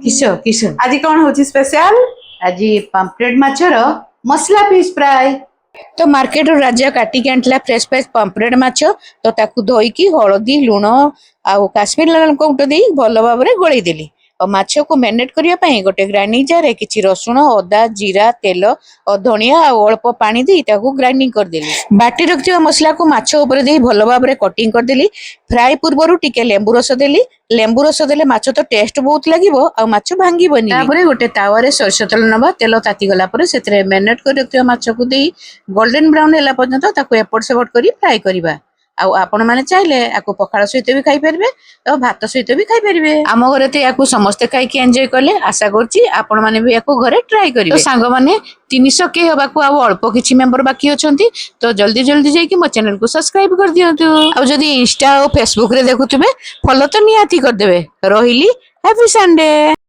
किस किस आज कौन होची स्पेशल? आज पाम्पलेट माछर मसला फिश फ्राई। तो मार्केट राजा काटिकी आंला फ्रेश फ्रेश पम्पलेट माछ तो ताकू धोईकी हलदी लुण आउ काश्मीर लाल गुंड दे भल भाव में गोलई देली और माछ को मैरिनेट करने गोटे ग्राइंडिंग जार किसी रसुण अदा जीरा तेल और धनिया अल्प पानी दे ग्राइंडिंग करदेली बाटी रखिଥିବା मसला को माछ ऊपर दे भल भाव में कटिंग करदेली फ्राई पूर्व टिके लेंबू रस देली लेंबू रस देले माछ तो टेस्ट बहुत लागिवो आ माछ भांगीबनी तापरे गोटे तावारे सरसो तेल नबा तेल ताती गला परे सेतरे मैरिनेट कर रखिଥିବା माछ को देई गोल्डन ब्राउन होला पर्यंत ताको एपट सेपट करी फ्राई करबा आउ आपण माने चाहिले आको पखाळ सहित भी खाई परबे और भात सहित भी खाई परबे आम घरे तो याकू समस्त खाई के एंजॉय कले आशा करछि आपण माने भी याकू घरे ट्राई करिवे तो सांग माने 300 के होबाकू आ अल्प किछि मेंबर बाकी अछंती तो जल्दी जल्दी जाई कि मो चैनल को सब्सक्राइब कर दियंतु आ जदी इंस्टा और फेसबुक रे देखुतबे फॉलो तो नियाती कर देबे रहिली हैप्पी संडे।